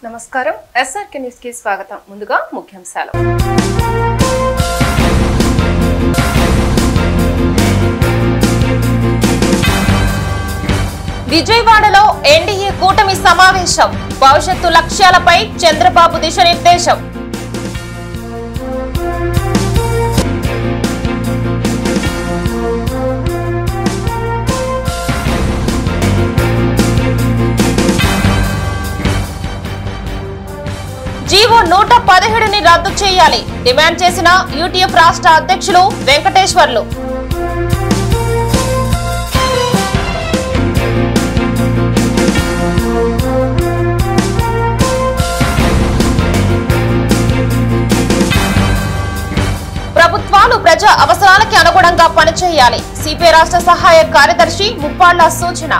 నమస్కారం SRK news కి స్వాగతం. ముందుగా ముఖ్యాంశాలు. విజయవాడలో ఎన్డీఏ కూటమి సమావేశం. భవిష్యత్తు లక్ష్యాలపై చంద్రబాబు దిశానిర్దేశం. జీవో 117ని రద్దు చేయాలి డిమాండ్ చేసిన యూటీఎఫ్ రాష్ట్ర అధ్యక్షులు వెంకటేశ్వర్లు. ప్రభుత్వాలు ప్రజా అవసరాలకి అనుగుణంగా పనిచేయాలి సిపిఐ రాష్ట్ర సహాయ కార్యదర్శి ముప్పాళ్ల సూచన.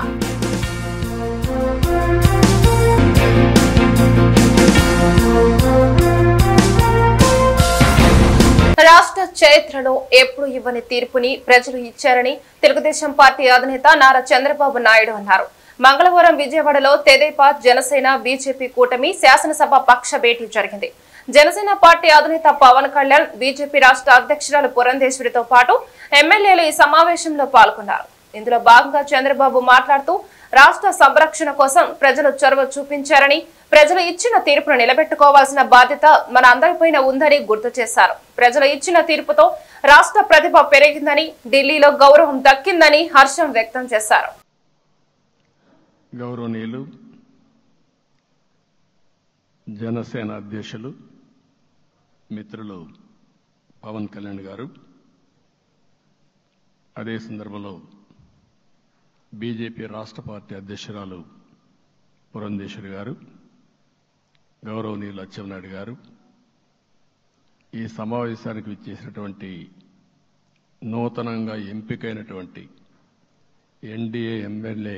రాష్ట్ర చరిత్రలో ఎప్పుడు ఇవ్వని తీర్పుని ప్రజలు ఇచ్చారని తెలుగుదేశం పార్టీ అధినేత నారా చంద్రబాబు నాయుడు అన్నారు. మంగళవారం విజయవాడలో తెదేపా జనసేన బీజేపీ కూటమి శాసనసభ పక్ష భేటీ జరిగింది. జనసేన పార్టీ అధినేత పవన్ కళ్యాణ్, బీజేపీ రాష్ట్ర అధ్యక్షురాలు పురంధేశ్వరితో పాటు ఎమ్మెల్యేలు ఈ సమావేశంలో పాల్గొన్నారు. ఇందులో భాగంగా చంద్రబాబు మాట్లాడుతూ రాష్ట్ర సంరక్షణ కోసం ప్రజలు చొరవ చూపించారని, ప్రజలు ఇచ్చిన తీర్పును నిలబెట్టుకోవాల్సిన బాధ్యత మన అందరిపైన ఉందని గుర్తు చేశారు. ప్రజలు ఇచ్చిన తీర్పుతో రాష్ట్ర ప్రతిభ పెరిగిందని, ఢిల్లీలో గౌరవం దక్కిందని హర్షం వ్యక్తం చేశారు. గౌరవనీయులు జనసేన అధ్యక్షులు మిత్రులు పవన్ కళ్యాణ్ గారు, అదే సందర్భంలో బీజేపీ రాష్ట్ర పార్టీ అధ్యక్షురాలు పురంధేశ్వరి గారు, గౌరవనీయులు అచ్చెన్నాయుడు గారు, ఈ సమావేశానికి విచ్చేసినటువంటి నూతనంగా ఎంపికైనటువంటి ఎన్డీఏ ఎమ్మెల్యే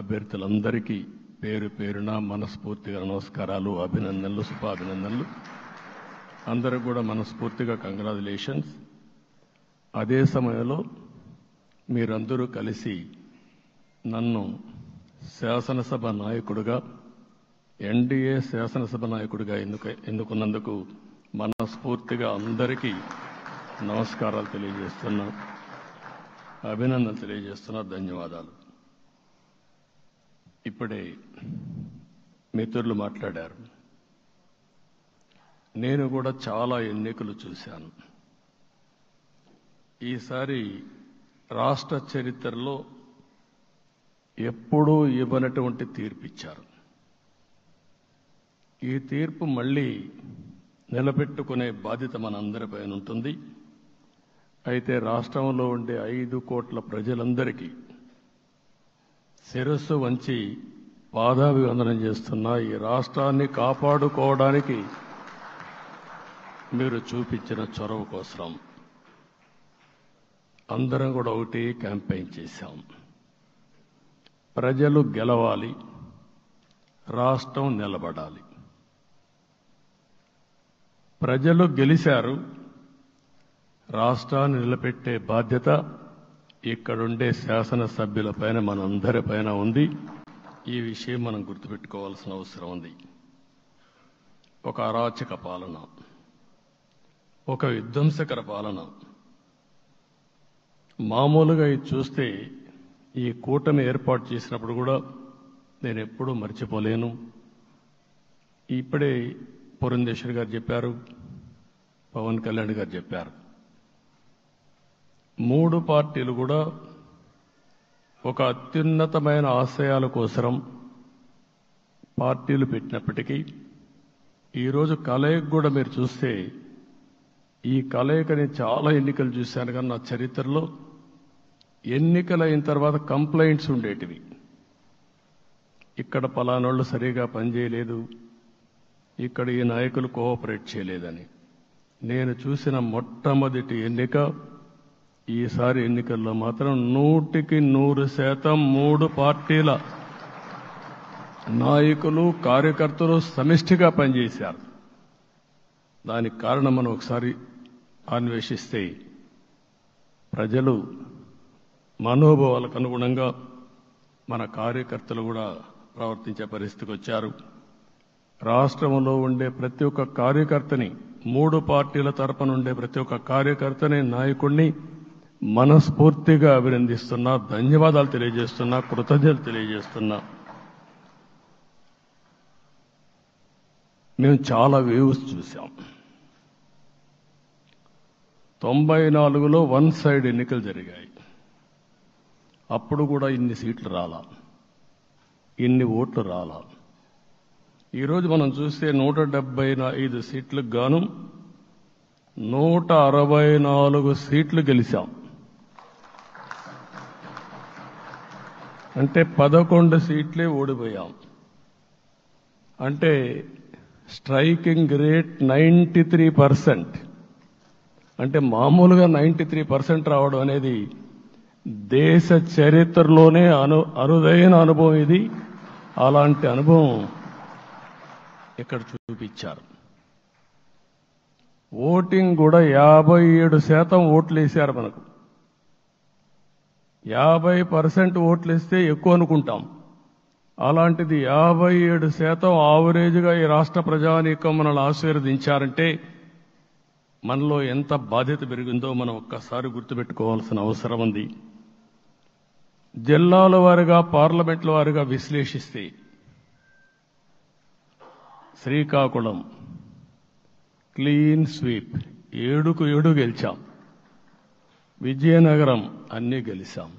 అభ్యర్థులందరికీ పేరు పేరున మనస్ఫూర్తిగా నమస్కారాలు, అభినందనలు, శుభాభినందనలు. అందరూ కూడా మనస్ఫూర్తిగా కంగ్రాచులేషన్స్. అదే సమయంలో మీరందరూ కలిసి నన్ను శాసనసభ నాయకుడిగా, ఎన్డీఏ శాసనసభ నాయకుడిగా ఎన్నుకున్నందుకు మనస్ఫూర్తిగా అందరికీ నమస్కారాలు తెలియజేస్తున్నా, అభినందనలు తెలియజేస్తున్నా, ధన్యవాదాలు. ఇప్పుడే మిత్రులు మాట్లాడారు. నేను కూడా చాలా ఎన్నికలు చూశాను. ఈసారి రాష్ట్ర చరిత్రలో ఎప్పుడూ ఇవ్వనటువంటి తీర్పు ఇచ్చారు. ఈ తీర్పు మళ్ళీ నిలబెట్టుకునే బాధ్యత మనందరిపైన ఉంటుంది. అయితే రాష్ట్రంలో ఉండే 5 కోట్ల ప్రజలందరికీ శిరస్సు వంచి పాదాభివందనం చేస్తున్నా. ఈ రాష్ట్రాన్ని కాపాడుకోవడానికి మీరు చూపించిన చొరవ కోసం అందరం కూడా ఒకటి క్యాంపెయిన్ చేశాం. ప్రజలు గెలవాలి, రాష్ట్రం నిలబడాలి. ప్రజలు గెలిచారు. రాష్ట్రాన్ని నిలబెట్టే బాధ్యత ఇక్కడుండే శాసనసభ్యులపైన, మనందరిపైన ఉంది. ఈ విషయం మనం గుర్తుపెట్టుకోవాల్సిన అవసరం ఉంది. ఒక అరాచక పాలన, ఒక విధ్వంసకర పాలన. మామూలుగా ఇది చూస్తే ఈ కూటమి ఏర్పాటు చేసినప్పుడు కూడా నేను ఎప్పుడూ మర్చిపోలేను. ఇప్పుడే పురంధేశ్వరి గారు చెప్పారు, పవన్ కళ్యాణ్ గారు చెప్పారు. 3 పార్టీలు కూడా ఒక అత్యున్నతమైన ఆశయాల కోసం పార్టీలు పెట్టినప్పటికీ ఈరోజు కలయిక కూడా మీరు చూస్తే, ఈ కలయికని చాలా ఎన్నికలు చూశాను కానీ నా చరిత్రలో ఎన్నికలు అయిన తర్వాత కంప్లైంట్స్ ఉండేటివి. ఇక్కడ పలానోళ్ళు సరిగా పనిచేయలేదు, ఇక్కడ ఈ నాయకులు కోఆపరేట్ చేయలేదని. నేను చూసిన మొట్టమొదటి ఎన్నిక, ఈసారి ఎన్నికల్లో మాత్రం 100కి 100% 3 పార్టీల నాయకులు, కార్యకర్తలు సమిష్టిగా పనిచేశారు. దానికి కారణం మనం ఒకసారి అన్వేషిస్తే ప్రజలు మనోభావాలకు అనుగుణంగా మన కార్యకర్తలు కూడా ప్రవర్తించే పరిస్థితికి వచ్చారు. రాష్ట్రంలో ఉండే ప్రతి ఒక్క కార్యకర్తని, 3 పార్టీల తరపున ఉండే ప్రతి ఒక్క కార్యకర్తని, నాయకుడిని మనస్ఫూర్తిగా అభినందిస్తున్నా, ధన్యవాదాలు తెలియజేస్తున్నా, కృతజ్ఞతలు తెలియజేస్తున్నా. మేము చాలా వేవ్స్ చూసాం. 94లో వన్ సైడ్ ఎన్నికలు జరిగాయి. అప్పుడు కూడా ఇన్ని సీట్లు రాలా, ఇన్ని ఓట్లు రాలా. ఈరోజు మనం చూస్తే 175 సీట్లకు గాను 164 సీట్లు గెలిచాం. అంటే 11 సీట్లే ఓడిపోయాం. అంటే స్ట్రైకింగ్ రేట్ 93%. అంటే మామూలుగా 93% రావడం అనేది దేశ చరిత్రలోనే అరుదైన అనుభవం ఇది. అలాంటి అనుభవం ఇక్కడ చూపించారు. ఓటింగ్ కూడా 57% ఓట్లు వేశారు. మనకు 50% ఓట్లు ఇస్తే ఎక్కువ అనుకుంటాం. అలాంటిది 57% ఆవరేజ్గా ఈ రాష్ట్ర ప్రజానీకం మనల్ని ఆశీర్వదించారంటే మనలో ఎంత బాధ్యత పెరిగిందో మనం ఒక్కసారి గుర్తుపెట్టుకోవాల్సిన అవసరం ఉంది. జిల్లాల వారీగా, పార్లమెంట్ల వారీగా విశ్లేషిస్తే శ్రీకాకుళం క్లీన్ స్వీప్ 7కు 7 గెలిచాం. విజయనగరం అన్నీ గెలిచాం.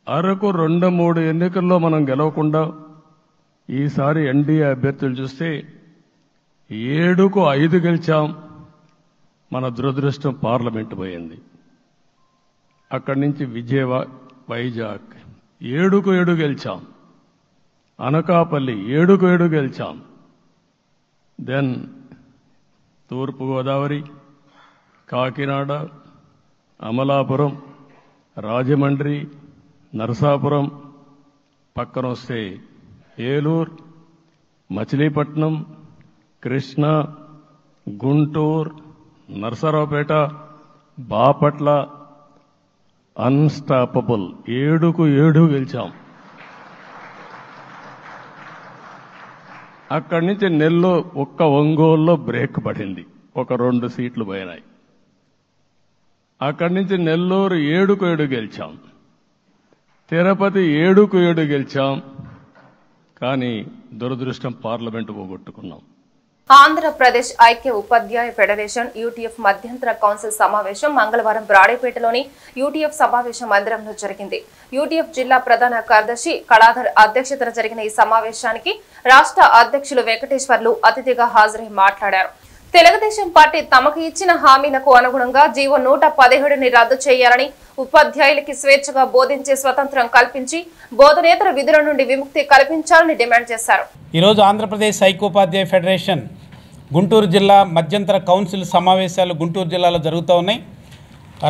అరకు 2-3 ఎన్నికల్లో మనం గెలవకుండా ఈసారి ఎన్డీఏ అభ్యర్థులు చూస్తే 7కు 5 గెలిచాం. మన దురదృష్టం పార్లమెంటు పోయింది. అక్కడి నుంచి వైజాగ్ 7కు 7 గెలిచాం. అనకాపల్లి 7కు 7 గెలిచాం. దెన్ తూర్పుగోదావరి, కాకినాడ, అమలాపురం, రాజమండ్రి, నరసాపురం, పక్కన వస్తే ఏలూరు, మచిలీపట్నం, కృష్ణా, గుంటూరు, నరసరావుపేట, బాపట్ల అన్స్టాపబుల్ 7కు 7 గెలిచాం. అక్కడి నుంచి ఒంగోలులో బ్రేక్ పడింది, ఒక 2 సీట్లు పోయినాయి. అక్కడి నుంచి నెల్లూరు 7కు 7 గెలిచాం. తిరుపతి 7కు 7 గెలిచాం. కానీ దురదృష్టం పార్లమెంటు పోగొట్టుకున్నాం. ఆంధ్రప్రదేశ్ ఐక్య ఉపాధ్యాయ ఫెడరేషన్ యూటీఎఫ్ మధ్యంతర కౌన్సిల్ సమావేశం మంగళవారం బ్రాడేపేటలోని యూటీఎఫ్ సమావేశ మందిరంలో జరిగింది. యూటీఎఫ్ జిల్లా ప్రధాన కార్యదర్శి కళాధర్ అధ్యక్షతన జరిగిన ఈ సమావేశానికి రాష్ట్ర అధ్యక్షులు వెంకటేశ్వర్లు అతిథిగా హాజరై మాట్లాడారు. తెలుగుదేశం పార్టీ తమకు ఇచ్చిన హామీలకు అనుగుణంగా జీవో 117ని రద్దు చేయాలని, ఉపాధ్యాయులకి స్వేచ్ఛగా బోధించే స్వతంత్రం కల్పించి బోధనేతర విధుల నుండి విముక్తి కల్పించాలని డిమాండ్ చేశారు. ఈరోజు ఆంధ్రప్రదేశ్ ఐక్యోపాధ్యాయ ఫెడరేషన్ గుంటూరు జిల్లా మధ్యంతర కౌన్సిల్ సమావేశాలు గుంటూరు జిల్లాలో జరుగుతూ ఉన్నాయి.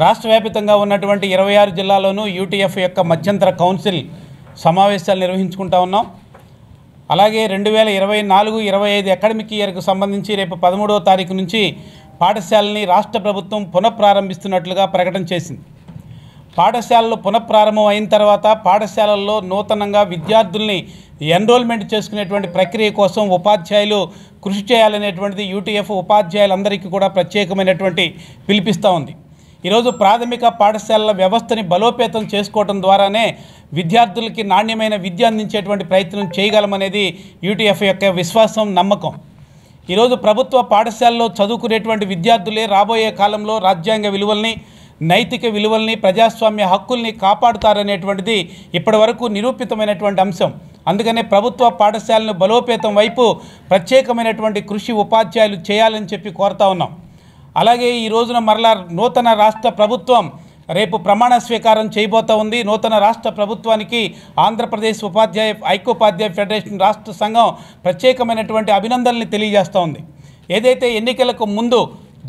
రాష్ట్ర వ్యాప్తంగా ఉన్నటువంటి 26 జిల్లాల్లోనూ యూటీఎఫ్ యొక్క మధ్యంతర కౌన్సిల్ సమావేశాలు నిర్వహించుకుంటా ఉన్నాం. అలాగే 2024-25 అకాడమిక్ ఇయర్కు సంబంధించి రేపు 13వ తారీఖు నుంచి పాఠశాలని రాష్ట్ర ప్రభుత్వం పునఃప్రారంభిస్తున్నట్లుగా ప్రకటన చేసింది. పాఠశాలలు పునఃప్రారంభం అయిన తర్వాత పాఠశాలల్లో నూతనంగా విద్యార్థుల్ని ఎన్రోల్మెంట్ చేసుకునేటువంటి ప్రక్రియ కోసం ఉపాధ్యాయులు కృషి చేయాలనేటువంటిది యూటీఎఫ్ ఉపాధ్యాయులందరికీ కూడా ప్రత్యేకమైనటువంటి పిలిపిస్తూ ఉంది. ఈరోజు ప్రాథమిక పాఠశాలల వ్యవస్థని బలోపేతం చేసుకోవడం ద్వారానే విద్యార్థులకి నాణ్యమైన విద్య అందించేటువంటి ప్రయత్నం చేయగలమనేది యూటీఎఫ్ యొక్క విశ్వాసం, నమ్మకం. ఈరోజు ప్రభుత్వ పాఠశాలలో చదువుకునేటువంటి విద్యార్థులే రాబోయే కాలంలో రాజ్యాంగ విలువల్ని, నైతిక విలువల్ని, ప్రజాస్వామ్య హక్కుల్ని కాపాడుతారనేటువంటిది ఇప్పటి వరకు నిరూపితమైనటువంటి అంశం. అందుకనే ప్రభుత్వ పాఠశాలను బలోపేతం వైపు ప్రత్యేకమైనటువంటి కృషి ఉపాధ్యాయులు చేయాలని చెప్పి కోరుతా ఉన్నాం. అలాగే ఈ రోజున మరలా నూతన రాష్ట్ర ప్రభుత్వం రేపు ప్రమాణ స్వీకారం చేయబోతూ ఉంది. నూతన రాష్ట్ర ప్రభుత్వానికి ఆంధ్రప్రదేశ్ ఐక్యోపాధ్యాయ ఫెడరేషన్ రాష్ట్ర సంఘం ప్రత్యేకమైనటువంటి అభినందనల్ని తెలియజేస్తూ ఉంది. ఏదైతే ఎన్నికలకు ముందు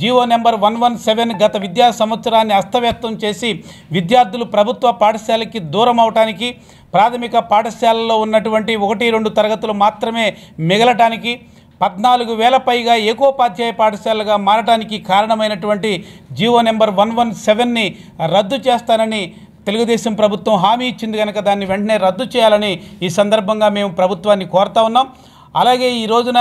జీవో నెంబర్ 117 గత విద్యా సంవత్సరాన్ని అస్తవ్యస్తం చేసి విద్యార్థులు ప్రభుత్వ పాఠశాలకి దూరం అవటానికి, ప్రాథమిక పాఠశాలలో ఉన్నటువంటి 1-2 తరగతులు మాత్రమే మిగలటానికి, 14,000 పైగా ఏకోపాధ్యాయ పాఠశాలగా మారటానికి కారణమైనటువంటి జీవో నెంబర్ 117ని రద్దు చేస్తానని తెలుగుదేశం ప్రభుత్వం హామీ ఇచ్చింది కనుక దాన్ని వెంటనే రద్దు చేయాలని ఈ సందర్భంగా మేము ప్రభుత్వాన్ని కోరుతా ఉన్నాం. అలాగే ఈ రోజున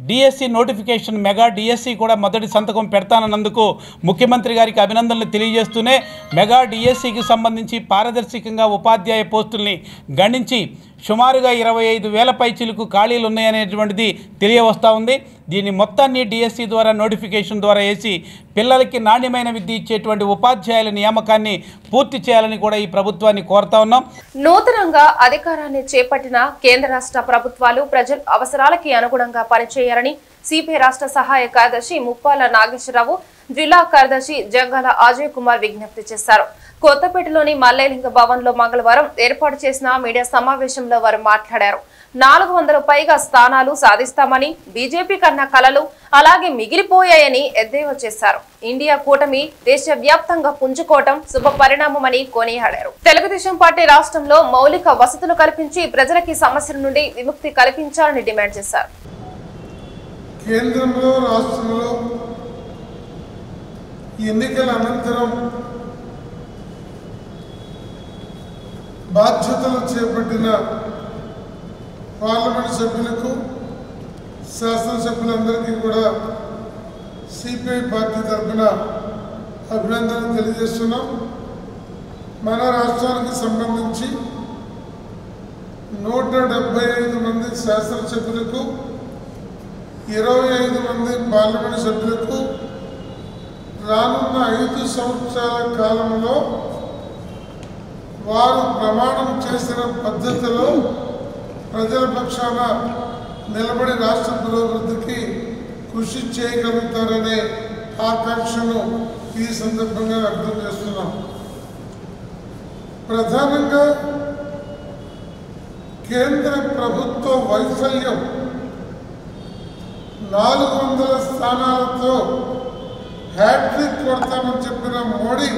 డిఎస్సి నోటిఫికేషన్ మెగా డిఎస్సి కూడా మొదటి సంతకం పెడతానన్నందుకు ముఖ్యమంత్రి గారికి అభినందనలు తెలియజేస్తూనే మెగా డిఎస్సికి సంబంధించి పారదర్శకంగా ఉపాధ్యాయ పోస్టుల్ని గణించి సుమారుగా 25,000 పైచిలకు ఖాళీలు ఉన్నాయనేటువంటిది తెలియవస్తూ ఉంది. దీన్ని మొత్తాన్ని డిఎస్సి ద్వారా నోటిఫికేషన్ ద్వారా వేసి పిల్లలకి నాణ్యమైన విద్య ఇచ్చేటువంటి ఉపాధ్యాయుల నియామకాన్ని పూర్తి చేయాలని కూడా ఈ ప్రభుత్వాన్ని కోరుతా ఉన్నాం. నూతనంగా అధికారాన్ని చేపట్టిన కేంద్ర రాష్ట్ర ప్రభుత్వాలు ప్రజల అవసరాలకి అనుగుణంగా పనిచేయాలని సిపిఐ రాష్ట్ర సహాయ కార్యదర్శి ముప్పాల నాగేశ్వరరావు, జిల్లా కార్యదర్శి జంగాల అజయ్ కుమార్ విజ్ఞప్తి చేశారు. కొత్తపేటలోని మల్లేలింగ భవన్ లో మంగళవారం ఏర్పాటు చేసిన మీడియా సమావేశంలో వారు మాట్లాడారు. 400 పైగా స్థానాలు సాధిస్తామని, బీజేపీ కన్నా కలలు అలాగే మిగిలిపోయాయని ఎద్దేవా చేశారు. ఇండియా కూటమి దేశవ్యాప్తంగా పుంజుకోవటం శుభ పరిణామమని కొనియాడారు. తెలుగుదేశం పార్టీ రాష్ట్రంలో మౌలిక వసతులు కల్పించి ప్రజలకి సమస్యల నుండి విముక్తి కల్పించాలని డిమాండ్ చేశారు. కేంద్రంలో రాష్ట్రంలో ఎన్నికల అనంతరం బాధ్యతలు చేపట్టిన పార్లమెంట్ సభ్యులకు, శాసనసభ్యులందరికీ కూడా సిపిఐ పార్టీ తరఫున అభినందనలు తెలియజేస్తున్నాం. మన రాష్ట్రానికి సంబంధించి 175 మంది శాసనసభ్యులకు, 25 మంది పార్లమెంట్ సభ్యులకు రానున్న 5 సంవత్సరాల కాలంలో వారు ప్రమాణం చేసిన పద్ధతిలో ప్రజల పక్షాన నిలబడి రాష్ట్ర పురోభివృద్ధికి కృషి చేయగలుగుతారనే ఆకాంక్షను ఈ సందర్భంగా వ్యక్తం చేస్తున్నాం. ప్రధానంగా కేంద్ర ప్రభుత్వ వైఫల్యం 400 స్థానాలతో హ్యాట్రిక్ కొడతామని చెప్పిన మోడీ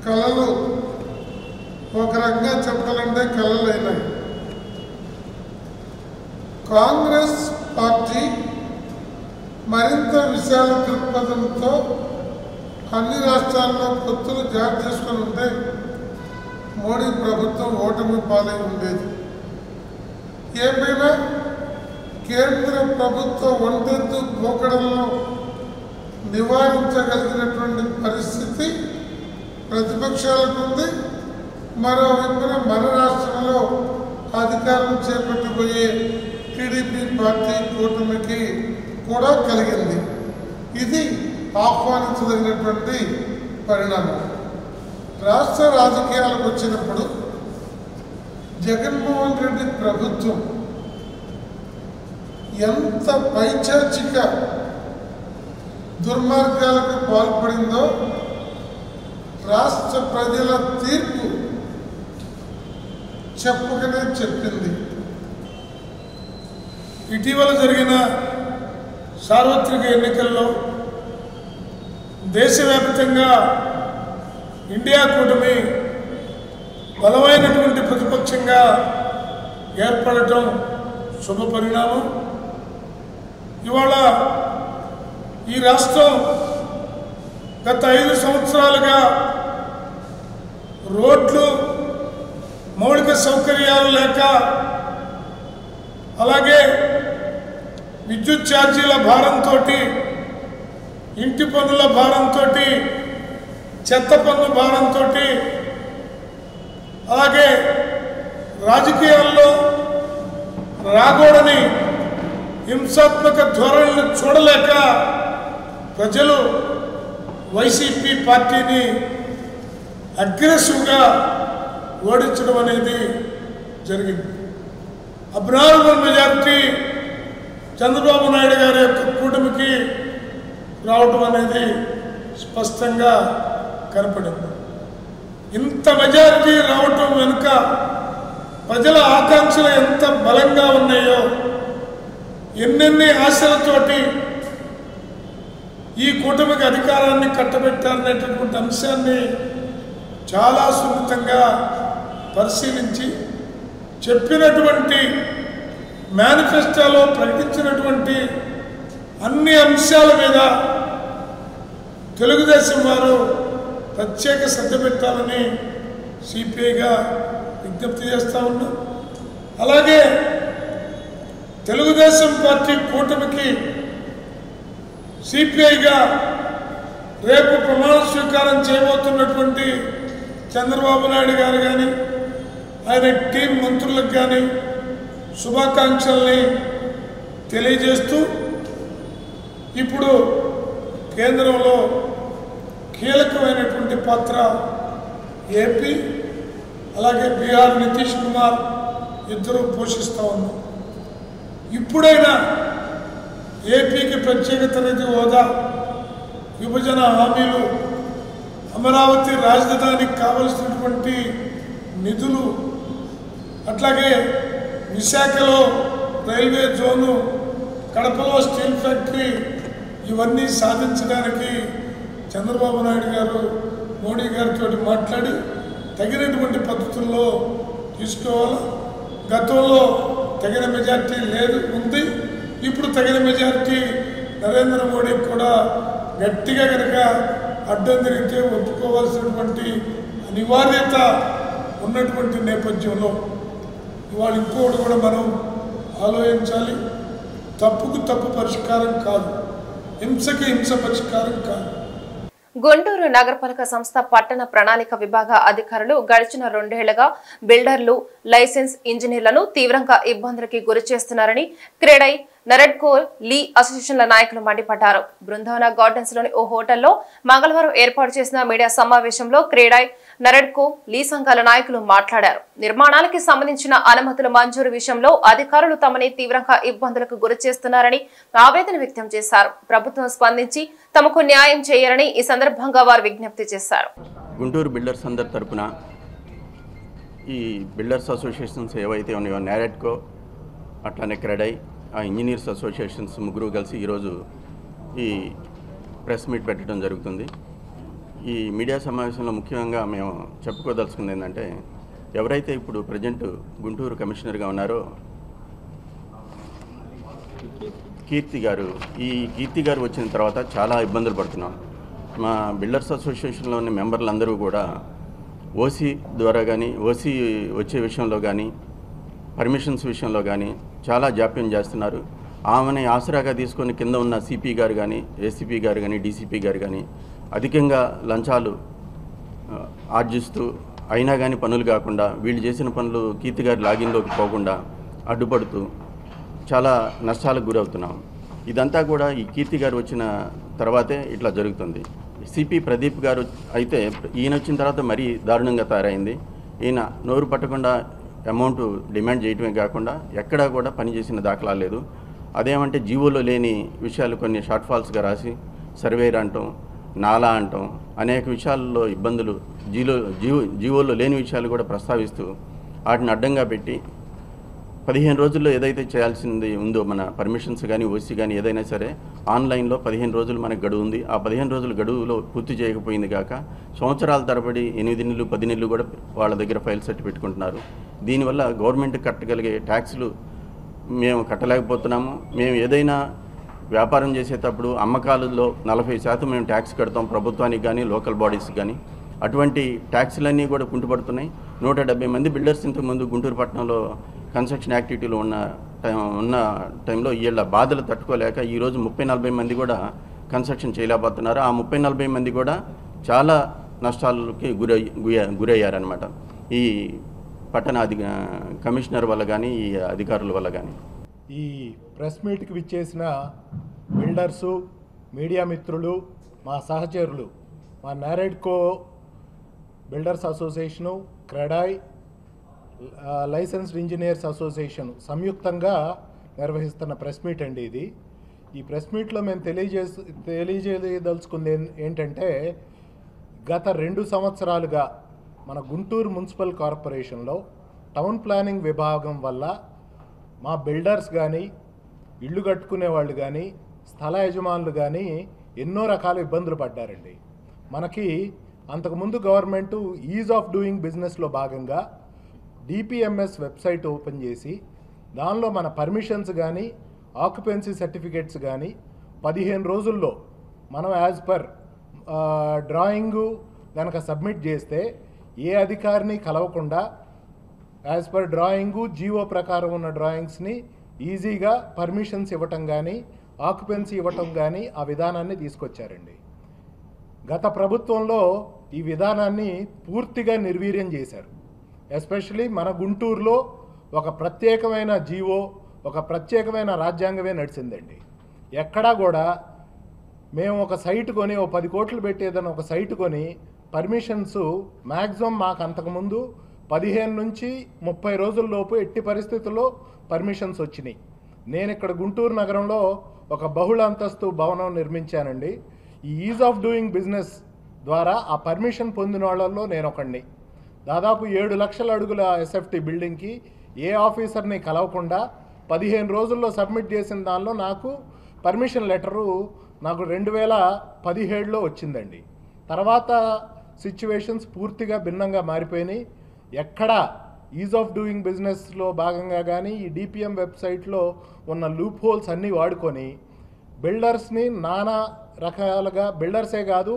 కలలు ఒక రకంగా చెప్పాలంటే కలలైనాయి. కాంగ్రెస్ పార్టీ మరింత విశాల దృక్పథంతో అన్ని రాష్ట్రాల్లో పొత్తులు జారీ చేసుకుని ఉంటే మోడీ ప్రభుత్వం ఓటమి పాలై ఉండేది. ఏమైనా కేంద్ర ప్రభుత్వ ఒంటెత్తు పోకడలను నివారించగలిగినటువంటి పరిస్థితి ప్రతిపక్షాలకు ఉంది. మరోవైపున మన రాష్ట్రంలో అధికారం చేపట్టబోయే టీడీపీ పార్టీ కూటమికి కూడా కలిగింది. ఇది ఆహ్వానించదగినటువంటి పరిణామం. రాష్ట్ర రాజకీయాలకు వచ్చినప్పుడు జగన్మోహన్ రెడ్డి ప్రభుత్వం ఎంత పైచాచిక దుర్మార్గాలకు పాల్పడిందో రాష్ట్ర ప్రజల తీర్పు చెప్పకనే చెప్పింది. ఇటీవల జరిగిన సార్వత్రిక ఎన్నికల్లో దేశవ్యాప్తంగా ఇండియా కూటమి బలమైనటువంటి ప్రతిపక్షంగా ఏర్పడటం శుభ పరిణామం. ఇవాళ ఈ రాష్ట్రం గత 5 సంవత్సరాలుగా రోడ్లు, మౌలిక సౌకర్యాలు లేక, అలాగే విద్యుత్ ఛార్జీల భారంతో, ఇంటి పన్నుల భారంతో, చెత్త పన్ను భారంతో, అలాగే రాజకీయాల్లో రాగూడని హింసాత్మక ధోరణిని చూడలేక ప్రజలు వైసీపీ పార్టీని అగ్రెసివ్గా ఓడించడం అనేది జరిగింది. అబ్నార్మల్ మెజారిటీ చంద్రబాబు నాయుడు గారి యొక్క కూటమికి రావటం అనేది స్పష్టంగా కనపడింది. ఇంత మెజారిటీ రావటం వెనుక ప్రజల ఆకాంక్షలు ఎంత బలంగా ఉన్నాయో, ఎన్నెన్ని ఆశలతోటి ఈ కూటమికి అధికారాన్ని కట్టబెట్టారనేటటువంటి అంశాన్ని చాలా సున్నితంగా పరిశీలించి చెప్పినటువంటి మేనిఫెస్టోలో ప్రకటించినటువంటి అన్ని అంశాల మీద తెలుగుదేశం వారు ప్రత్యేక శ్రద్ధ పెట్టాలని సిపిఐగా విజ్ఞప్తి చేస్తూ ఉన్నాం. అలాగే తెలుగుదేశం పార్టీ కూటమికి సిపిఐగా రేపు ప్రమాణ స్వీకారం చేయబోతున్నటువంటి చంద్రబాబు నాయుడు గారు కానీ ఆయన టీం మంత్రులకు కానీ శుభాకాంక్షల్ని తెలియజేస్తూ ఇప్పుడు కేంద్రంలో కీలకమైనటువంటి పాత్ర ఏపీ అలాగే బీహార్ నితీష్ కుమార్ ఇద్దరూ పోషిస్తూ ఉన్నారు. ఇప్పుడైనా ఏపీకి ప్రత్యేక తరగతి హోదా, విభజన హామీలు, అమరావతి రాజధానికి కావలసినటువంటి నిధులు, అట్లాగే విశాఖలో రైల్వే జోను, కడపలో స్టీల్ ఫ్యాక్టరీ ఇవన్నీ సాధించడానికి చంద్రబాబు నాయుడు గారు మోడీ గారితో మాట్లాడి తగినటువంటి పద్ధతుల్లో తీసుకోవాలి. గతంలో తగిన మెజార్టీ ఉంది, ఇప్పుడు తగిన మెజార్టీ నరేంద్ర మోడీకి కూడా గట్టిగా కనుక అడ్డం తిరిగితే ఒప్పుకోవాల్సినటువంటి అనివార్యత ఉన్నటువంటి నేపథ్యంలో ఇవాళ ఇంకోటి కూడా మనం ఆలోచించాలి. తప్పుకు తప్పు పరిష్కారం కాదు, హింసకి హింస పరిష్కారం కాదు. గుంటూరు నగరపాలక సంస్థ పట్టణ ప్రణాళిక విభాగ అధికారులు గడిచిన 2 ఏళ్లుగా బిల్డర్లు, లైసెన్స్ ఇంజనీర్లను తీవ్రంగా ఇబ్బందులకి గురి చేస్తున్నారని క్రెడై, నరెడ్కో, లీ అసోసియేషన్ల నాయకులు మండిపడ్డారు. బృందావన గార్డెన్స్ లోని ఓ హోటల్లో మంగళవారం ఏర్పాటు చేసిన మీడియా సమావేశంలో క్రెడై, నరెడ్కో, లీ సంఘాల నాయకులు మాట్లాడారు. నిర్మాణాలకి సంబంధించిన అనుమతుల మంజూరు విషయంలో అధికారులు తమని తీవ్రంగా ఇబ్బందులకు గురి చేస్తున్నారని ఆవేదన వ్యక్తం చేశారు. ప్రభుత్వం స్పందించి తమకు న్యాయం చేయాలని ఈ సందర్భంగా వారు విజ్ఞప్తి చేశారు. గుంటూరు బిల్డర్స్ అందరి తరపున ఈ బిల్డర్స్ అసోసియేషన్స్ ఏవైతే ఉన్నాయో, నారెడ్కో, అట్లానే క్రెడై, ఆ ఇంజనీర్స్ అసోసియేషన్స్ ముగ్గురు కలిసి ఈరోజు ఈ ప్రెస్ మీట్ పెట్టడం జరుగుతుంది. ఈ మీడియా సమావేశంలో ముఖ్యంగా మేము చెప్పుకోదలుచుకుంది ఏంటంటే, ఎవరైతే ఇప్పుడు ప్రజెంట్ గుంటూరు కమిషనర్గా ఉన్నారో కీర్తి గారు వచ్చిన తర్వాత చాలా ఇబ్బందులు పడుతున్నాం. మా బిల్డర్స్ అసోసియేషన్లోని మెంబర్లందరూ కూడా ఓసీ ద్వారా కానీ, ఓసీ వచ్చే విషయంలో కానీ, పర్మిషన్స్ విషయంలో కానీ చాలా జాప్యం చేస్తున్నారు. ఆమెని ఆసరాగా తీసుకొని కింద ఉన్న సిపి గారు కానీ, ఏసీపీ గారు కానీ, డీసీపీ గారు కానీ అధికంగా లంచాలు ఆర్జిస్తూ అయినా కానీ పనులు కాకుండా, వీళ్ళు చేసిన పనులు కీర్తి గారి లాగిన్లోకి పోకుండా అడ్డుపడుతూ చాలా నష్టాలకు గురవుతున్నాం. ఇదంతా కూడా ఈ కీర్తి గారు వచ్చిన తర్వాతే ఇట్లా జరుగుతుంది. సిపి ప్రదీప్ గారు అయితే ఈయన వచ్చిన తర్వాత మరీ దారుణంగా తయారైంది. ఈయన నోరు పట్టకుండా అమౌంట్ డిమాండ్ చేయటమే కాకుండా ఎక్కడా కూడా పనిచేసిన దాఖలా లేదు. అదేమంటే జీవోలో లేని విషయాలు కొన్ని షార్ట్ ఫాల్స్గా రాసి సర్వేర్ అంటాం, నాలా అంటాం, అనేక విషయాల్లో ఇబ్బందులు జీవోలో లేని విషయాలు కూడా ప్రస్తావిస్తూ వాటిని అడ్డంగా పెట్టి 15 రోజుల్లో ఏదైతే చేయాల్సింది ఉందో మన పర్మిషన్స్ కానీ, ఓసీ కానీ ఏదైనా సరే ఆన్లైన్లో 15 రోజులు మనకు గడువు ఉంది. ఆ 15 రోజుల గడువులో పూర్తి చేయకపోయింది కాక సంవత్సరాల తరబడి 8 నెలలు 10 నెలలు కూడా వాళ్ళ దగ్గర ఫైల్ సెట్ పెట్టుకుంటున్నారు. దీనివల్ల గవర్నమెంట్ కట్టగలిగే ట్యాక్స్లు మేము కట్టలేకపోతున్నాము. మేము ఏదైనా వ్యాపారం చేసేటప్పుడు అమ్మకాలలో 40% మేము ట్యాక్స్ కడతాం ప్రభుత్వానికి కానీ, లోకల్ బాడీస్కి కానీ. అటువంటి ట్యాక్స్లన్నీ కూడా కుంటుపడుతున్నాయి. 170 మంది బిల్డర్స్ ఇంతకుముందు గుంటూరు పట్టణంలో కన్స్ట్రక్షన్ యాక్టివిటీలో ఉన్న టైంలో వీళ్ళ బాధలు తట్టుకోలేక ఈరోజు 30-40 మంది కూడా కన్స్ట్రక్షన్ చేయలేకపోతున్నారు. ఆ 30-40 మంది కూడా చాలా నష్టాలకి గురయ్యారనమాట. ఈ పట్టణ కమిషనర్ వల్ల కానీ, ఈ అధికారుల వల్ల కానీ. ఈ ప్రెస్ మీట్కి విచ్చేసిన బిల్డర్సు, మీడియా మిత్రులు, మా సహచరులు, మా NAREDCO builders association, CREDAI, licensed engineers association సంయుక్తంగా నిర్వహిస్తున్న ప్రెస్ మీట్ అండి ఇది. ఈ ప్రెస్ మీట్లో మేము తెలియజేయదలుచుకుంది ఏంటంటే, గత 2 సంవత్సరాలుగా మన గుంటూరు మున్సిపల్ కార్పొరేషన్లో టౌన్ ప్లానింగ్ విభాగం వల్ల మా బిల్డర్స్ కానీ, ఇళ్ళు కట్టుకునే వాళ్ళు కానీ, స్థల యజమానులు కానీ ఎన్నో రకాల ఇబ్బందులు పడ్డారండి. మనకి అంతకుముందు గవర్నమెంటు ఈజ్ ఆఫ్ డూయింగ్ బిజినెస్లో భాగంగా డిపిఎంఎస్ వెబ్సైట్ ఓపెన్ చేసి దానిలో మన పర్మిషన్స్ కానీ, ఆక్యుపెన్సీ సర్టిఫికేట్స్ కానీ 15 రోజుల్లో మనం యాజ్ పర్ డ్రాయింగు కనుక సబ్మిట్ చేస్తే ఏ అధికారిని కలవకుండా యాజ్ పర్ డ్రాయింగు, జీవో ప్రకారం ఉన్న డ్రాయింగ్స్ని ఈజీగా పర్మిషన్స్ ఇవ్వటం కానీ ఆక్యుపెన్సీ ఇవ్వటం కానీ ఆ విధానాన్ని తీసుకొచ్చారండి. గత ప్రభుత్వంలో ఈ విధానాన్ని పూర్తిగా నిర్వీర్యం చేశారు. ఎస్పెషలీ మన గుంటూరులో ఒక ప్రత్యేకమైన జీవో, ఒక ప్రత్యేకమైన రాజ్యాంగమే నడిచిందండి. ఎక్కడా కూడా మేము ఒక సైట్ కొని 10 కోట్లు పెట్టేదని ఒక సైట్ కొని పర్మిషన్స్ మ్యాక్సిమం మాకు అంతకుముందు 15 నుంచి 30 రోజుల్లోపు ఎట్టి పరిస్థితుల్లో పర్మిషన్స్ వచ్చినాయి. నేను ఇక్కడ గుంటూరు నగరంలో ఒక బహుళ అంతస్తు భవనం నిర్మించానండి. ఈ ఈజ్ ఆఫ్ డూయింగ్ బిజినెస్ ద్వారా ఆ పర్మిషన్ పొందిన వాళ్ళల్లో నేను ఒకడిని. దాదాపు 7 లక్షల అడుగుల ఎస్ఎఫ్టీ బిల్డింగ్కి ఏ ఆఫీసర్ని కలవకుండా 15 రోజుల్లో సబ్మిట్ చేసిన దానిలో నాకు పర్మిషన్ లెటరు నాకు 2017లో వచ్చిందండి. తర్వాత సిచ్యువేషన్స్ పూర్తిగా భిన్నంగా మారిపోయినాయి. ఎక్కడ ఈజ్ ఆఫ్ డూయింగ్ బిజినెస్లో భాగంగా కానీ ఈ డిపిఎం వెబ్సైట్లో ఉన్న లూప్ హోల్స్ అన్నీ వాడుకొని బిల్డర్స్ని నానా రకాలుగా, బిల్డర్సే కాదు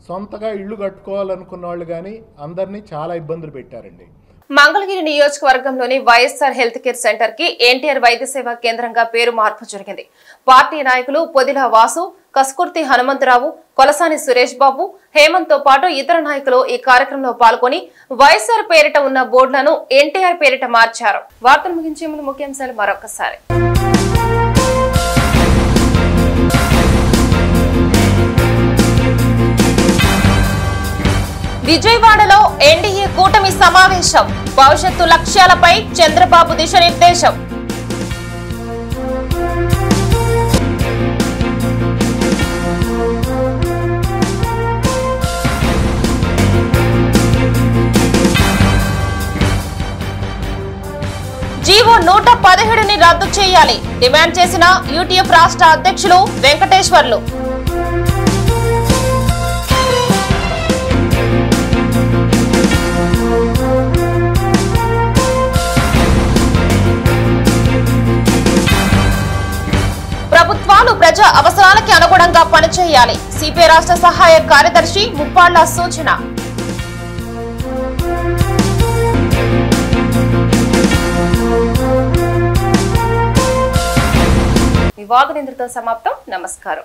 సొంతగా ఇళ్ళు కట్టుకోవాలనుకున్న వాళ్ళు కానీ అందరినీ చాలా ఇబ్బందులు పెట్టారండి. మంగళగిరి నియోజకవర్గంలోని వైఎస్ఆర్ హెల్త్ కేర్ సెంటర్ కి ఎన్టీఆర్ వైద్య సేవా కేంద్రంగా పేరు మార్పు జరిగింది. పార్టీ నాయకులు పొదిల వాసు, కస్కుర్తి హనుమంతరావు, కొలసాని సురేష్ బాబు, హేమంత్ తో పాటు ఇతర నాయకులు ఈ కార్యక్రమంలో పాల్గొని వైఎస్ఆర్ పేరిట ఉన్న బోర్డులను ఎన్టీఆర్ పేరిట మార్చారు. వార్తలు ముగించే ముందు ముఖ్యాంశాలు మరొకసారి. విజయవాడలో ఎన్డీఏ కూటమి సమావేశం. భవిష్యత్తు లక్ష్యాలపై చంద్రబాబు దిశానిర్దేశం. జీవో 117ని రద్దు చేయాలి డిమాండ్ చేసిన యూటీఎఫ్ రాష్ట్ర అధ్యక్షులు వెంకటేశ్వర్లు. ప్రభుత్వాలు ప్రజా అవసరాలకి అనుగుణంగా పనిచేయాలి సిపిఐ రాష్ట్ర సహాయ కార్యదర్శి ముప్పాళ్ల సూచన. ఈ వార్త ఇంతటితో సమాప్తం. నమస్కారం.